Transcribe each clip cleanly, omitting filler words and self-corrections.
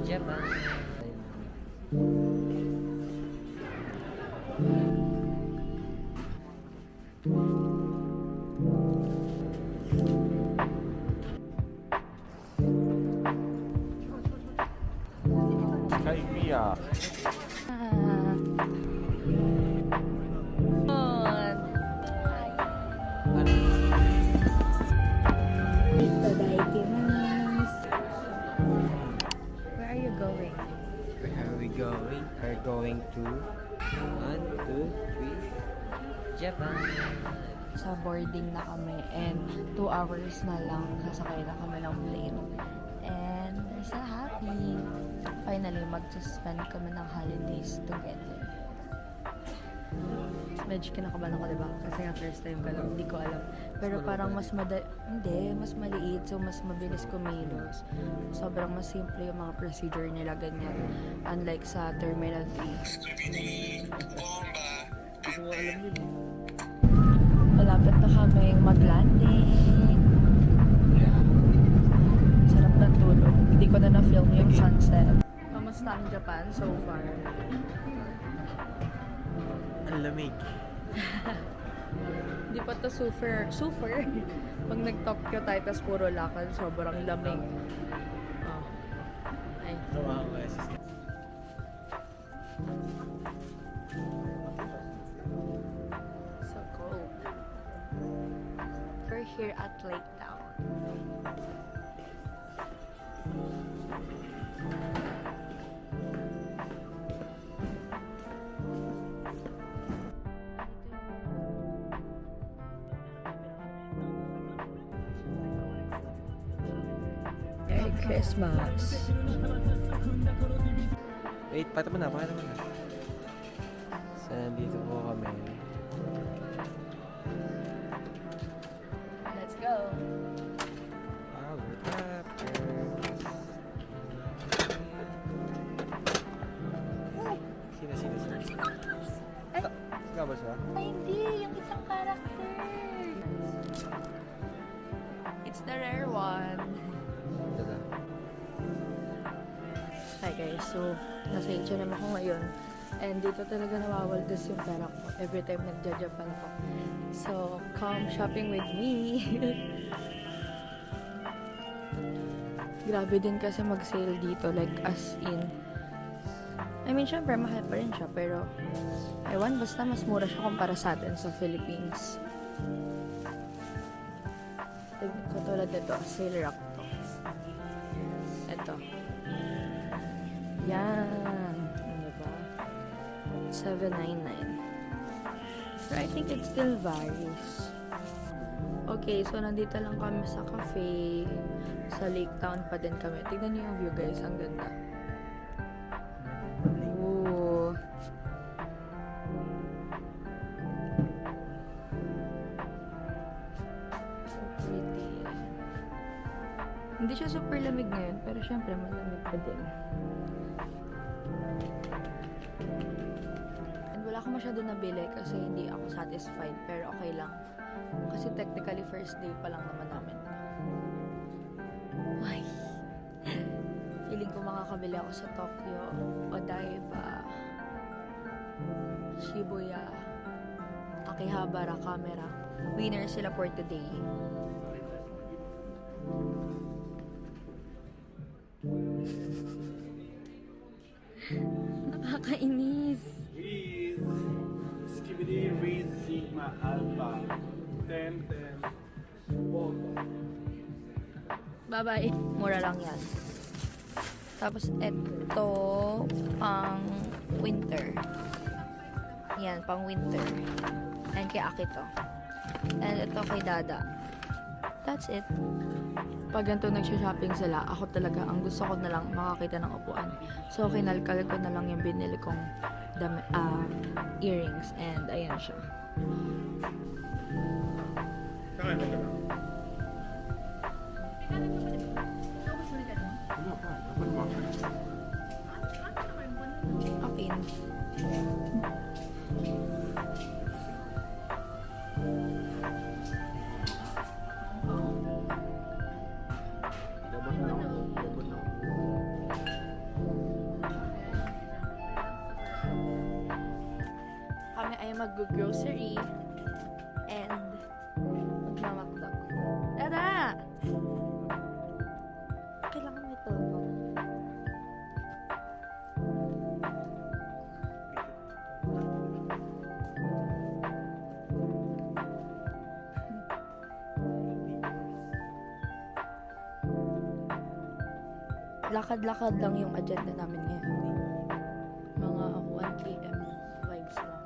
Japan. Skyvia. Where are you going? Where are we going? We're going to 1, 2, 3 Japan. Sa boarding na kami and 2 hours na lang sasakay na kami ng plane. And we're so happy. Finally, mag-spend kami ng holidays together. Medyo kinakabahan ako, diba? Kasi nga first time ko lang, hindi ko alam. Pero parang mas mas maliit, so mas mabilis kumilos. Sobrang mas simple yung mga procedure nila, ganyan. Unlike sa Terminal 3. Malapit na kaming mag-landing. Sarap ng tulog. Hindi ko na na-film yung sunset. Kamusta ang Japan so far? Ang lamig. Hindi pa to super. Pag nag-Tokyo tayo, tas puro lakad, sobrang lamig. Oh. Ay. So cold. We're here at Lake Town. Merry Christmas! Wait, paano mo na? So, nandito po kami. Let's go! Our captors. Sino? Ay! Ikaw ba siya? Ay, hindi! Yung isang character! It's the rare one. Dada. Hi guys, so nasa H&M ako ngayon and dito talaga nawawaldas yung pera ko every time nagja-Japan ako. So, come shopping with me! Grabe din kasi mag-sale dito, like as in. I mean, syempre mahal pa rin siya, pero ewan, basta mas mura siya kumpara sa atin sa Philippines. Katulad nito, sale rack to. Ito. Yan. Ano ba? 799. Pero I think it still varies. Okay, so nandito lang kami sa cafe. Sa Lake Town pa din kami. Tignan niyo yung view guys, ang ganda. Ooh. So pretty. Hindi siya super lamig ngayon, pero syempre malamig pa din. And wala akong masyado nabili kasi hindi ako satisfied, pero okay lang. Kasi technically first day pa lang naman namin. Ay. Feeling ko makakabili ako sa Tokyo, Odaiba, Shibuya, Akihabara, Camera. Winner sila for today. Nakakainis. Reese, Skibidi, Reese, Sigma, Alpha, 10, 10, Volta. Bye-bye. Mura lang yan. Tapos, eto, pang winter. Yan, pang winter. And kay Aki to. And ito kay Dada. That's it. Pag ganito nagsha-shopping sila, ako talaga, ang gusto ko na lang makakita ng upuan. So, kinalkal ko na lang yung binili kong earrings. And ayan siya. Kakain ka na. Akin. mag-grocery, and magmamakdo. Tara! Kailangan may tulong. Lakad-lakad lang yung agenda namin ngayon. Mga 1 km vibes lang.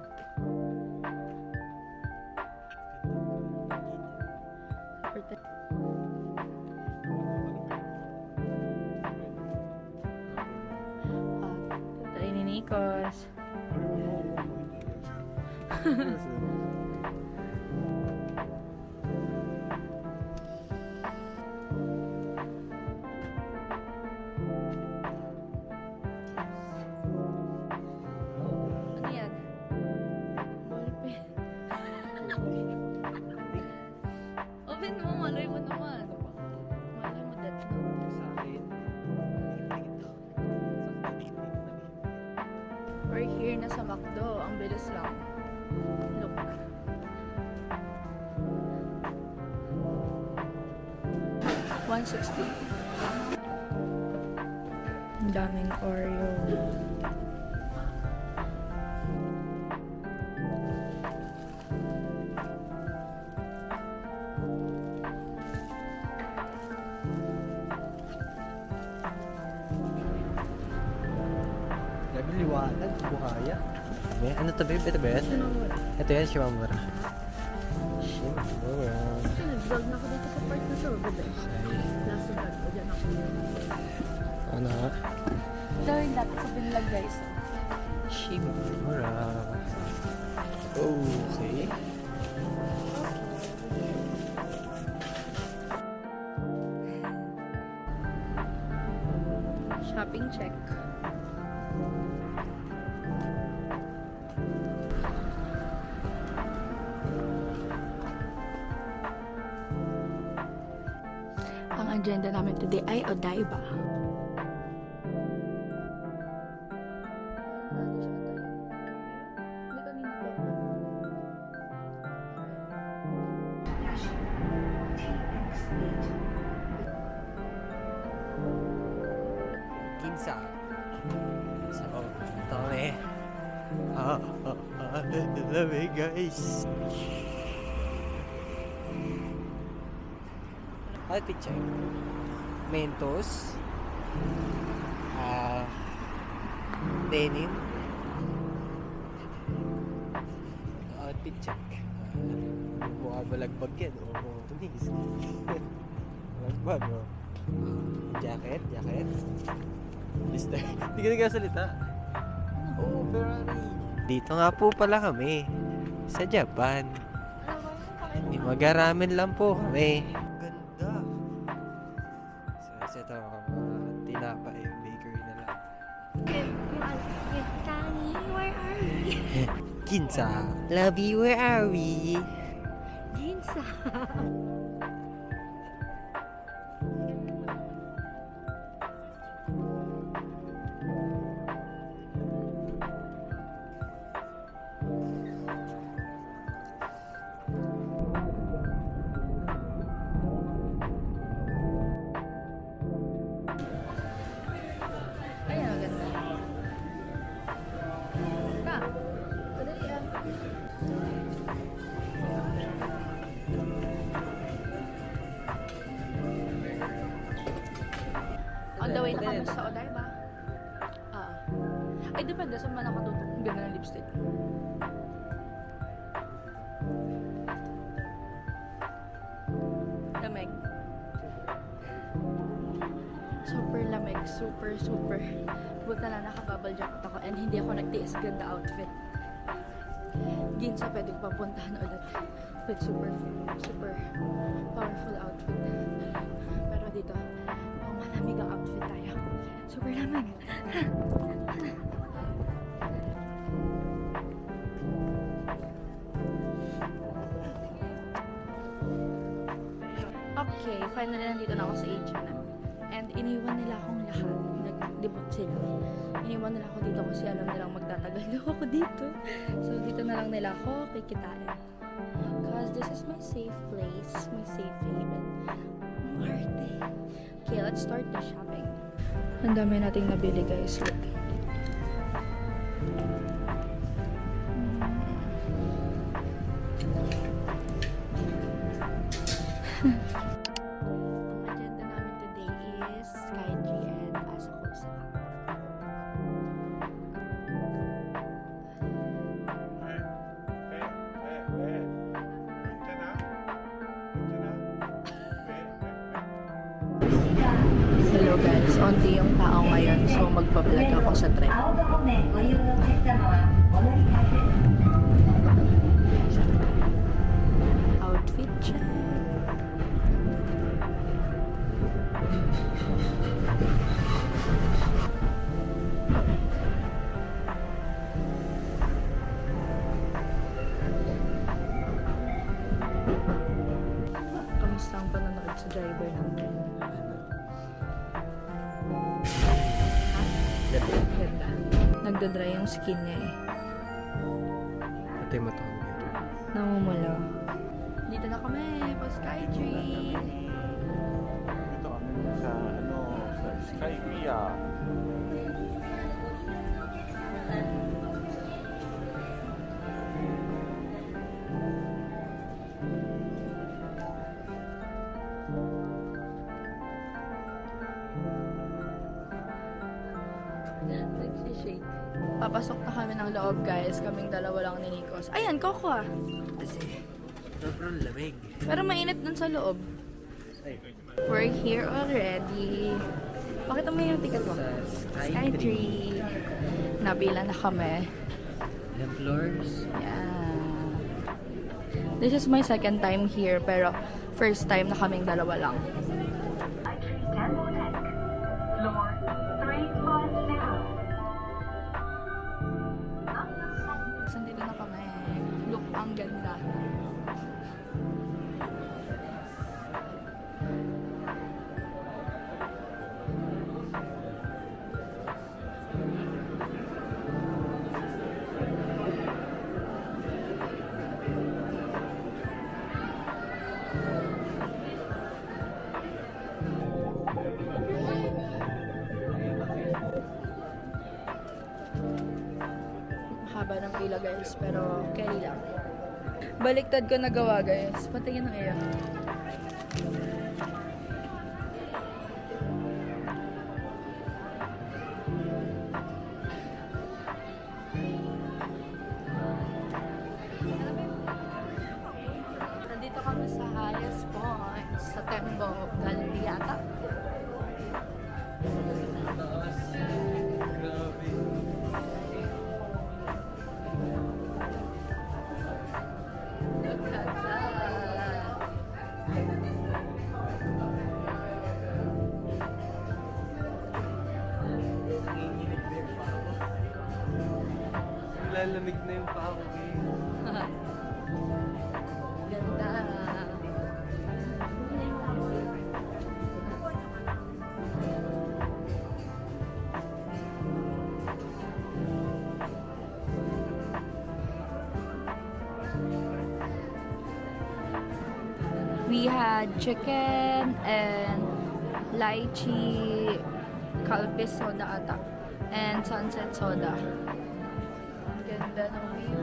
Tayo ni Nikos. Ano yan? Ballpen. Open mo, malay mo naman. Malay mo, Death Note. Sa akin. We're here na sa McDo. Ang bilis lang. Look. $160. Ang daming Oreo. Grabe liwanag, buhaya. Ano to babe? Ito ba yan? Ito yan, Shimamura. Shimamura. Nag-vlog na ako dito sa part na to. Gabi. Last vlog ko. Diyan ako. Ano nga? Ito yung dati ko binlag guys. Shimamura. Okay. Shopping check. Ang agenda namin today ay Odaiba. Ginza. So, ito kami. Lamig guys. Outfit check. Mentos. Denim. Outfit check. Mukha balagbag yan. Oo, tunis. Balagbag, oh. Jacket. Mister. Hindi ka nagkasalita. Oo, Ferrari. Dito nga po pala kami. Sa Japan. Mag-aramen lang po kami. Ganda. So, ito mga tinapay. Bakery na lang. Tani, where are we? Ginza. Love you, where are we? Ginza. Ay, ang ganda. Ka. Kadali ah. On the way na kami sa Odaiba. Ay, depende sa man nakatutok. Ang ganda ng lipstick. Lamig. Super lamig. Super. Buta na nakabubble jacket ako and hindi ako nagtiis. Ganda outfit. Ginza pwede ko papuntahan ulit with super powerful outfit. Pero dito, malamig ang outfit tayo. Super lamig. Okay, finally nandito na ako sa H&M. And iniwan nila akong lahat. Nag-debut sila. Iniwan nila ako dito kasi alam nilang magtatagal daw ako dito. So, dito na lang nila ako kikitain. Because this is my safe place, my safe haven. Marte. Okay, let's start the shopping. Ang dami nating nabili, guys. Look. Ang agenda namin today is Skytree and Asakusa. Hello guys, onti yung tao ngayon so magpa-vlog ako sa trip. Outfit check. Kamusta ang panonood sa driver natin? Ganda. Nagdodry yung skin niya eh. Ito yung mata ko dito. Namumula. Dito na kami po Skytree. Dito kami sa sa Skyvia. Nagsishake. Papasok na kami ng loob guys. Kaming dalawa lang ni Nikos. Ayan, Coco ah. Kasi, sobrang lamig. Pero mainit dun sa loob. We're here already. Pakita mo yung ticket mo. Sa Skytree. Nabila na kami. Ilang floors? Yeah. This is my second time here pero first time na kaming dalawa lang. Floor 350. Sandito na kami. Look, ang ganda. Haba ng pila guys, pero carry lang. Baliktad ko nagawa guys. Patingin ng iyo. Nandito kami sa highest point sa Tembo Gallery yata. Grabe. Look at that. Nanginginig na yung paa ko. Lalamig na yung paa ko eh. Ganda. We had chicken and lychee kalpis soda ata and sunset soda. Ganda ng view.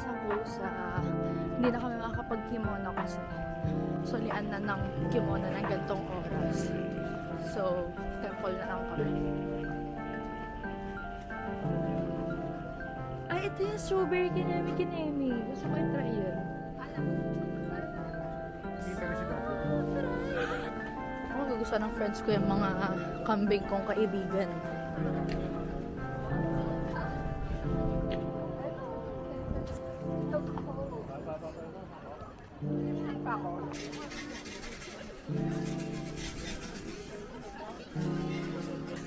ako sa... Hindi na kami makakapag-kimono kasi sulian na ng kimono ng gantong oras. So, temple na lang kami. Ay, ito yung strawberry kinemi. Gusto ko i-try yun. Ako gusto ng friends ko yung mga kambing kong kaibigan.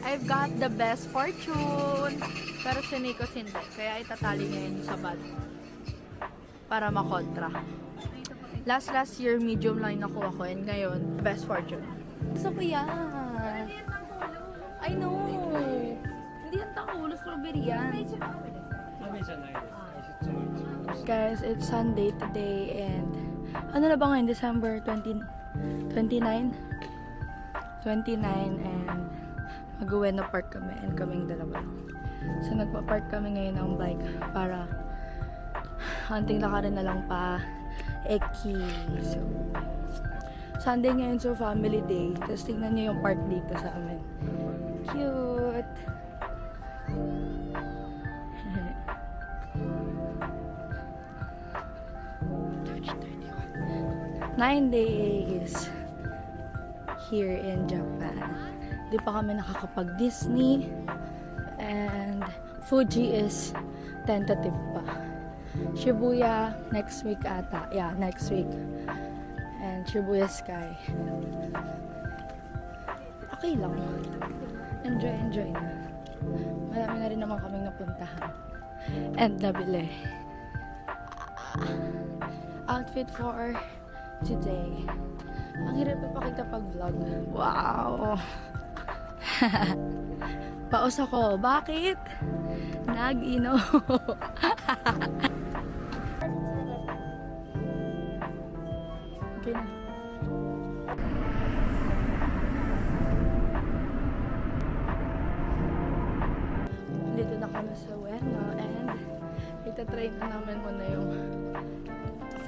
I've got the best fortune. Pero si Nikos hindi. Kaya itatali niya yun sa bag. Para makontra. Last year, medium lang yung nakuha ko. And ngayon, best fortune. Gusto ko yan. I know. Hindi yan tangulo. Strawberry yan. Guys, it's Sunday today. And ano na ba ngayon? December 29? 29 and mag-Ueno Park kami and kaming dalawa. So nagpa-park kami ngayon ng bike para hunting lakarin na lang pa Eki. So Sunday ngayon, so family day. Tapos tingnan niyo yung park dito sa amin. Cute! 9 days here in Japan. Di pa kami nakakapag-Disney and Fuji is tentative pa. Shibuya next week ata. Yeah, next week. And Shibuya Sky. Okay lang. Enjoy na. Marami na rin naman kaming napuntahan. And nabili. Outfit for today. Ang hirap ipakita pag vlog. Wow! Paus ako. Bakit? Nag-ino. Okay na. Dito na kami sa Ueno and itatry na namin muna yung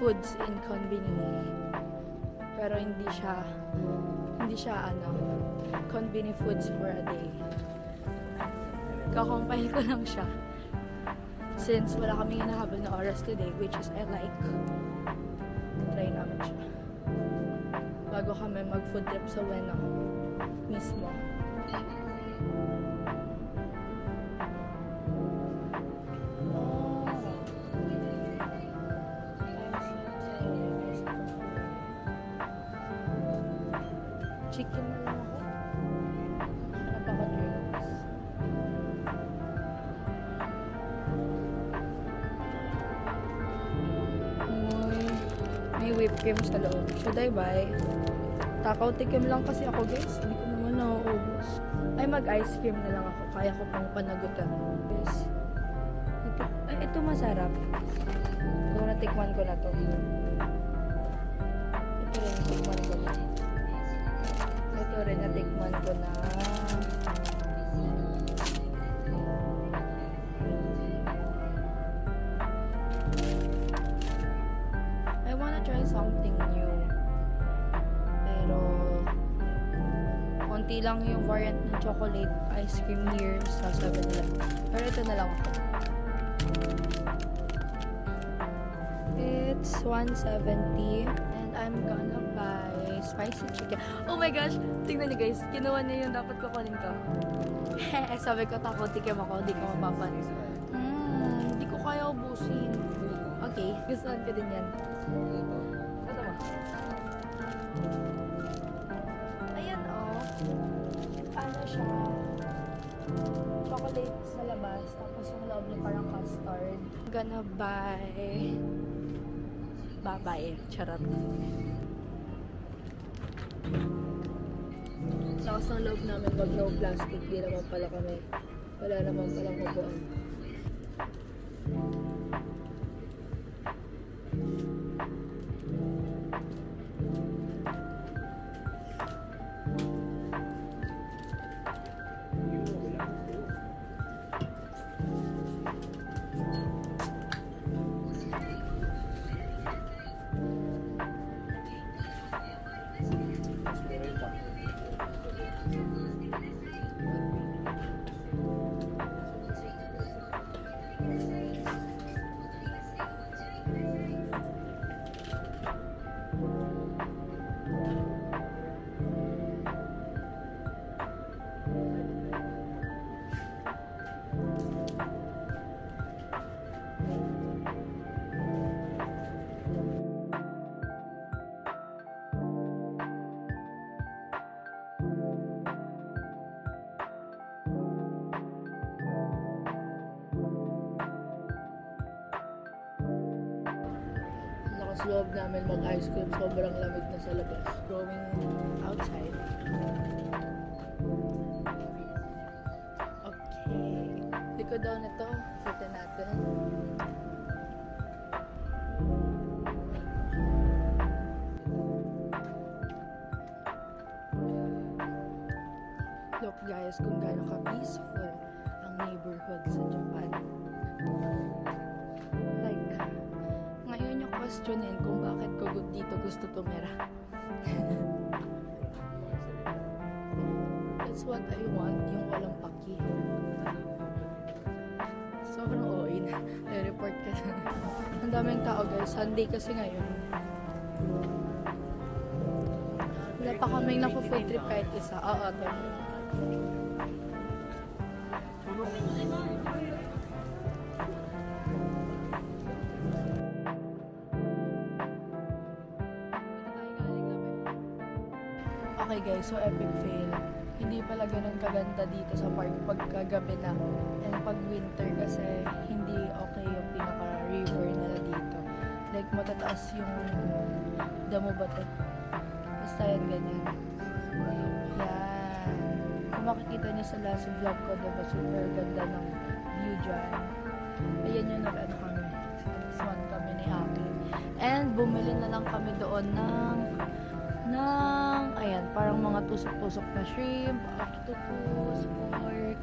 foods in Konbini. Pero hindi siya Konbini foods for a day. Kakompile ko lang siya. Since wala kaming hinahabol na oras today, which is I like. Try namin siya. Bago kami mag-food trip sa Ueno mismo. Chicken na lang ako. Napaka-drinks. May whipped cream sa loob. Should I buy? Takaw tikim lang kasi ako, guys. Hindi ko naman nauubos. Ay, mag-ice cream na lang ako. Kaya ko pang panagutan. Yes. Ito masarap. So, natikman ko na to. Ito rin, natikman ko na. Ito rin, natikman ko na. I wanna try something new. Pero, konti lang yung variant ng chocolate ice cream here sa 7-Eleven. Pero ito na lang ako. It's 170 and I'm gonna buy spicy chicken. Oh my gosh! Tingnan niyo guys, kinuha niya yung dapat kukunin ko. Sabi ko, takot tikim ako, di ko mapapanis. Hindi ko kaya ubusin. Okay, gustuhan ko din yan. Gusto mo? Ayan oh. Ano siya? Chocolate sa labas, tapos yung loob niya parang custard. Gonna buy babae. Charot. Lakas ng loob namin wag no plastic. Di naman pala kami. Wala naman palang upuan. Sa loob namin mag-ice cream, sobrang lamig na sa labas. Going outside. Okay. Likod daw na to. Kita natin. Look guys, kung gaano ka-peaceful ang neighborhood sa Japan. Like, ngayon yung questionin kung bakit ko dito gusto tumira. That's what I want, yung walang paki. Sobrang OA na. I-report ka na. Ang daming tao guys, Sunday kasi ngayon. Wala pa kaming naku-food trip kahit isa. Oo, tama. Okay guys, so epic fail. Hindi pala ganun kaganda dito sa park pagkagabi na and pag winter kasi hindi okay yung pinaka-river nila dito. Like matataas yung damo ba to? Basta yan ganyan. Yan. Kung makikita niyo sa last vlog ko, diba super ganda ng view dyan. Ayan yung nag-ano kami. Swan kami ni Aki. And bumili na lang kami doon ng ayan, parang mga tusok-tusok na shrimp, octopus, pork,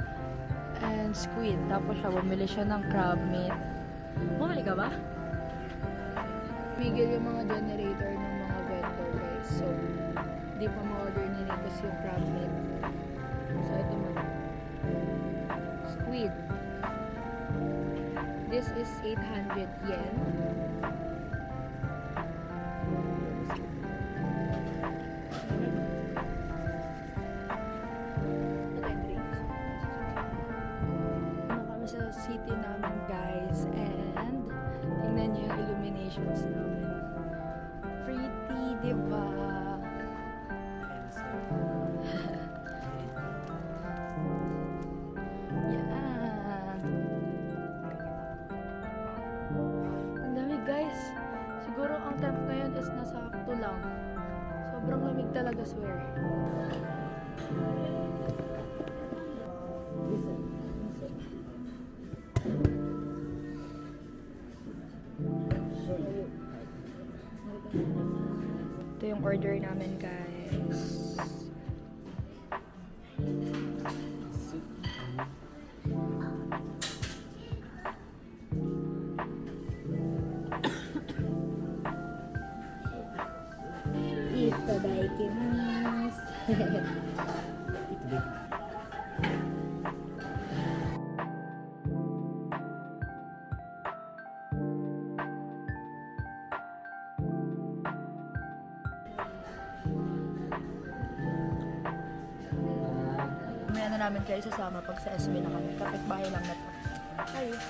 and squid. Tapos siya, bumili siya ng crab meat. Bumili ka ba? Migil yung mga generator ng mga vendor guys. So, di pa ma-order ni Nikos yung crab meat. So, ito mo. Squid. This is 800 yen. Sa city namin guys, and tingnan niyo yung illuminations namin. Pretty, diba? Yan. Ang dami guys. Siguro ang temp ngayon is nasa 2 lang. Sobrang lamig talaga, swear. Ito yung order namin guys. Itadakimasu. Mamaya na namin kayo sasama pag sa SB na kami. Kapit-bahay lang na to. Ayos.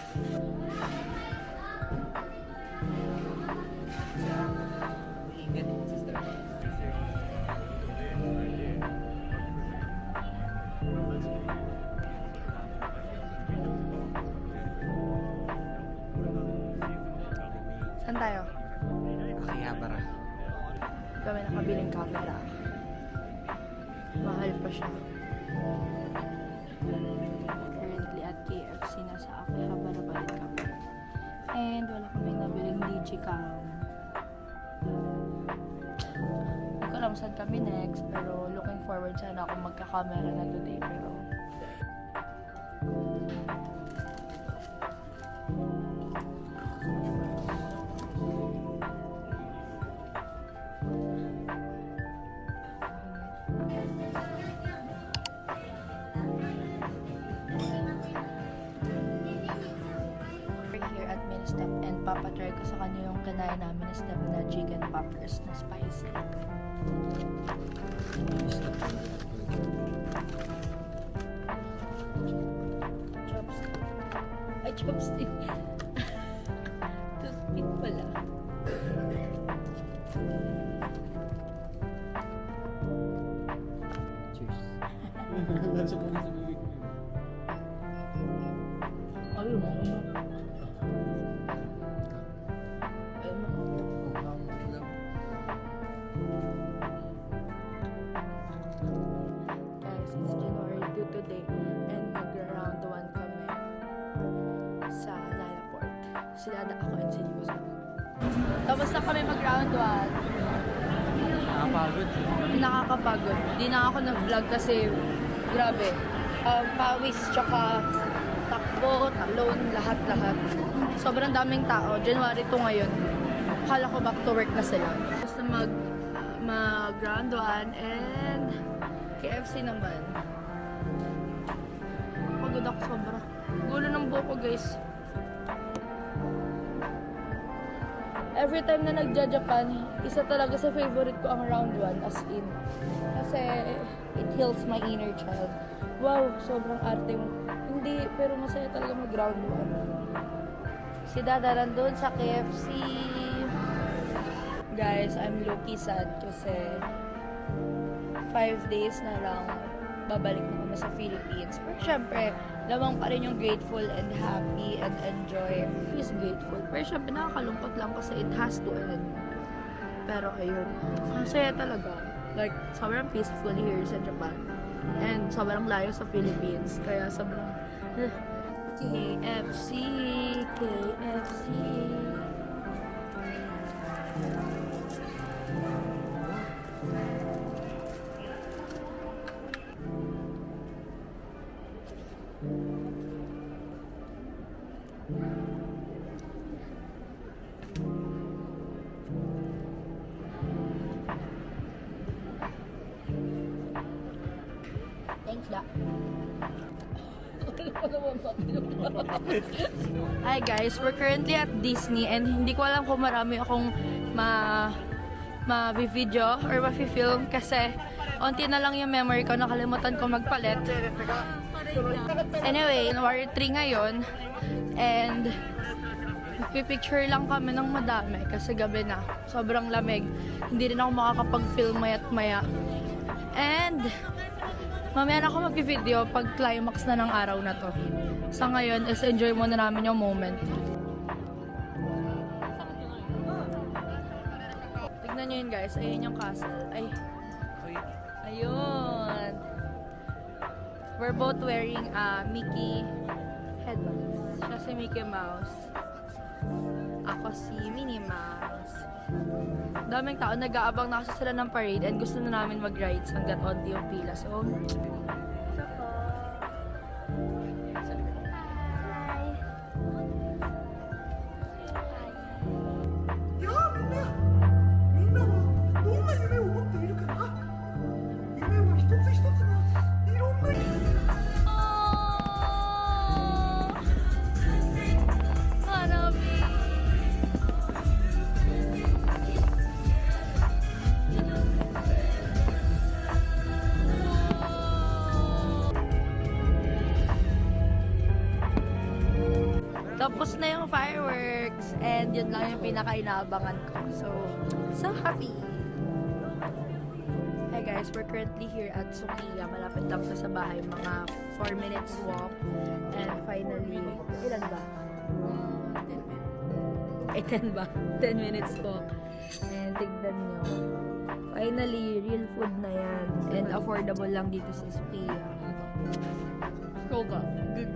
Ingat, sister. Saan tayo? Akihabara. Kami nakabiling camera. Mahal pa siya. Currently at KFC na sa Akihabara balik kami. And wala kaming nabiling Digicam. Hindi ko alam saan kami next, pero looking forward sana ako magka-camera na today, pero step and papatry ko sa kanya yung kinain namin na step na chicken poppers na spicy. Chopstick. Ay, chopstick. Toothpick pala. Cheers. Ayun mo. Si Dada, ako, and si Liwas. Tapos na kami mag-round 1. Nakapagod. Nakakapagod. Di na ako nag-vlog kasi, grabe. Pawis, tsaka takbo, talon, lahat-lahat. Sobrang daming tao. January 2 ngayon. Akala ko back to work na sila. Basta mag-round 1 and KFC naman. Pagod ako sobra. Gulo ng buhok ko, guys. Every time na nagja-Japan, isa talaga sa favorite ko ang round 1 as in. Kasi it heals my inner child. Wow, sobrang arte mo. Hindi, pero masaya talaga mag-round 1. Si Dada nandun sa KFC. Guys, I'm low-key sad kasi 5 days na lang babalik na kami sa Philippines. Pero syempre, lamang pa rin yung grateful and happy and enjoy. He's grateful. Pero syempre, nakakalungkot lang kasi it has to end. Pero ayun, masaya talaga. Like, sobrang peaceful here sa Japan. And sobrang layo sa Philippines. Kaya sobrang... KFC, KFC. Thanks, Da. Hi guys, we're currently at Disney and hindi ko alam kung marami akong ma-video or ma-film kasi onti na lang yung memory ko, nakalimutan ko magpalit. Anyway, January 3 ngayon and pipicture lang kami ng madami kasi gabi na. Sobrang lamig. Hindi rin ako makakapag-film maya't maya. And mamaya na ako mag-video pag climax na ng araw na to. Sa ngayon, is enjoy muna namin yung moment. Tignan nyo yun guys, ayun yung castle. Ay, ayun. We're both wearing Mickey headbands. Siya si Mickey Mouse. Ako si Minnie Mouse. Daming tao, nag-aabang na kasi sila ng parade and gusto na namin mag-rides hanggat onti yung pila. So, tapos na yung fireworks and yun lang yung pinaka-inaabangan ko. So happy! Hi guys, we're currently here at Sukiya. Malapit lang sa bahay, mga 4 minutes walk. And finally, ilan ba? 10 ba? 10 minutes walk. And tignan nyo. Finally, real food na yan. And affordable lang dito sa Sukiya. Roga. Good.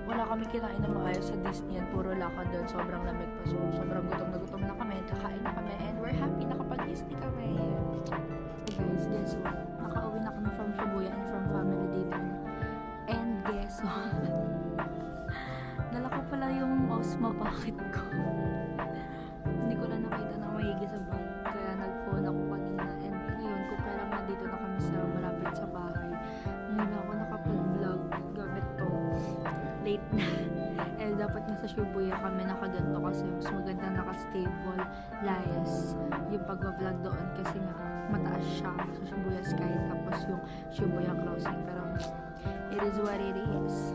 Wala kami kinain na maayos sa Disney yan. Puro lakad doon. Sobrang lamig pa. So, sobrang gutom na kami. Kakain na kami. And we're happy nakapag-Disney kami. So guys, guess what? Nakauwi na kami from Shibuya and from family dito. And guess what? Dala ko pala yung Osmo packet ko. Hindi ko na nakita ng maigi sa bag. Kaya nag-phone ako kanina. And ngayon, kung kailang nandito na kami sa malapit sa bahay, ngayon ako nakapag-vlog gamit to. Late na. Eh, dapat nga sa Shibuya kami nakaganto kasi mas maganda naka-stable layas yung pag-vlog doon kasi nga mataas siya sa Shibuya Sky tapos yung Shibuya Crossing. Pero it is what it is.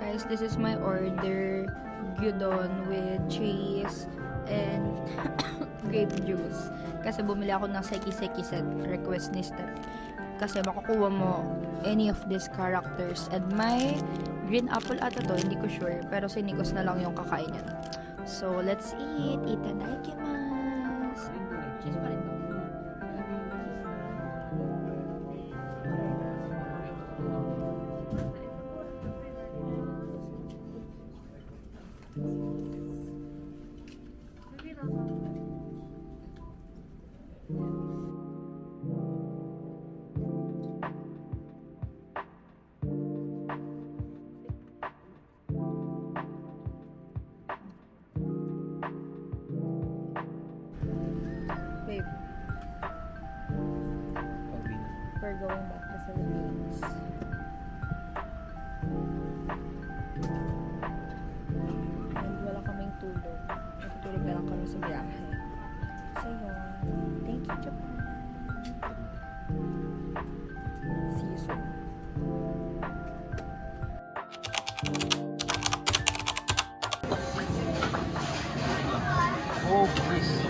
Guys, this is my order. Gyudon with cheese and grape juice. kasi bumili ako ng Seki set request ni Step. Kasi makukuha mo any of these characters. And may green apple ata to, hindi ko sure. Pero si Nikos na lang yung kakain yan. So, let's eat. Itadakimasu. Cheese pa rin to. Babe, Pauwi na. we're going back to Philippines. And wala kaming tulog. Natutulog na lang kami sa biyahe. So yun. Thank you, Japan. See you soon. Oh, please.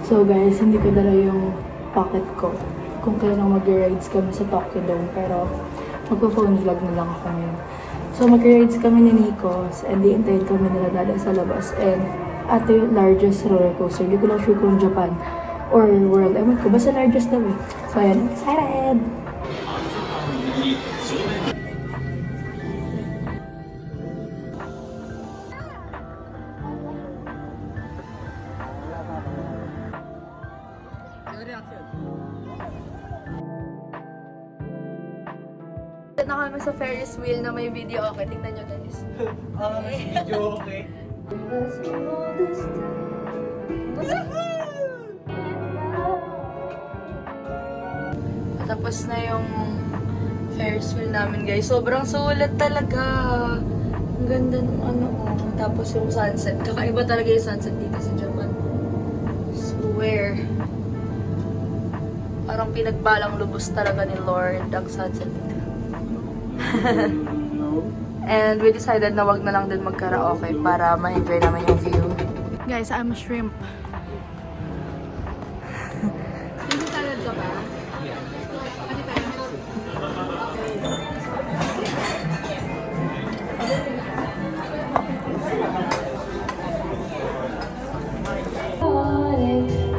So guys, hindi ko dala yung pocket ko kung kailan mag-rides kami sa Tokyo Dome, pero magpo-phone vlog na lang ako ngayon. So mag-rides kami ni Nikos and di-intayin kami nila dada sa labas, and ito yung largest roller coaster. Hindi ko lang sure kung Japan or world. Ewan ko, basta largest daw eh. So ayan, excited! Na kami sa Ferris wheel na may video. Okay, tingnan nyo guys. Video okay. Tapos na yung Ferris wheel namin guys. Sobrang sulit talaga. Ang ganda ng ano oh. Tapos yung sunset. Kakaiba talaga yung sunset dito sa Japan. Swear. Parang pinagbalang lubos talaga ni Lord ang sunset dito. And we decided na wag na lang din mag-karaoke para ma-enjoy naman yung view. Guys, I'm a shrimp. Hindi salad ka ba?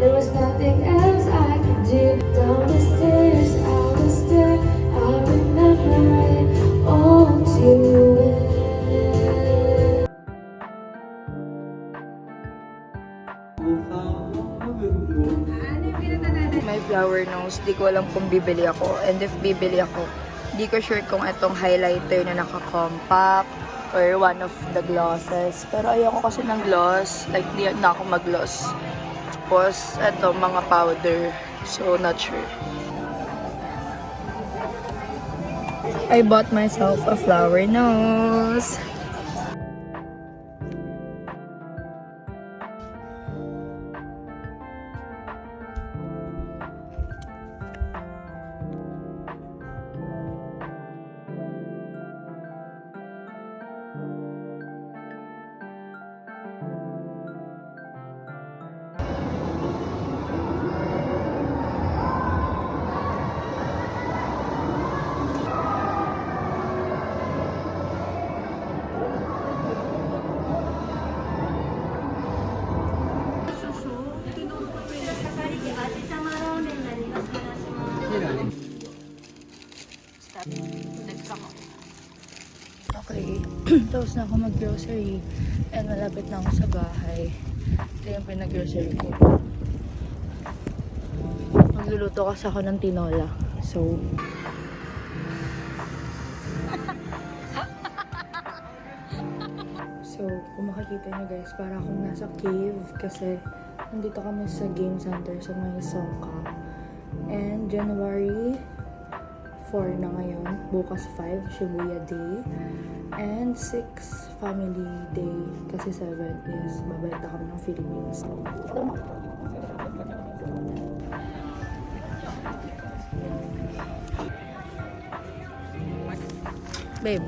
There was nothing else I could do. Down the stairs, out the stair, I remember it all too well. May flower nose. Di ko alam kung bibili ako. And if bibili ako, di ko sure kung itong highlighter na naka-compact or one of the glosses. Pero ayoko kasi ng gloss. Like, di na ako mag-gloss. Tapos, ito, mga powder. So, not sure. I bought myself a flower nose. Okay, tapos na ako mag-grocery and malapit na ako sa bahay. Ito yung pinag-grocery ko. Magluluto kasi ako ng tinola. So, kung makikita nyo guys, para akong nasa cave kasi nandito kami sa game center sa may Songkang. And January 4 na ngayon. Bukas 5, Shibuya Day. And 6, Family Day. Kasi 7 is babalik na kami ng Philippines. Babe.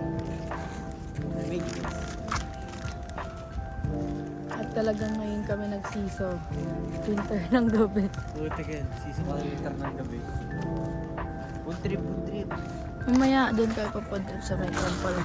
At talagang ngayon kami nagsiso. Winter ng gabi. Puti ka yan. Sisipalintar ng gabi. Food trip, food trip. Mamaya doon kayo papunta sa may temple.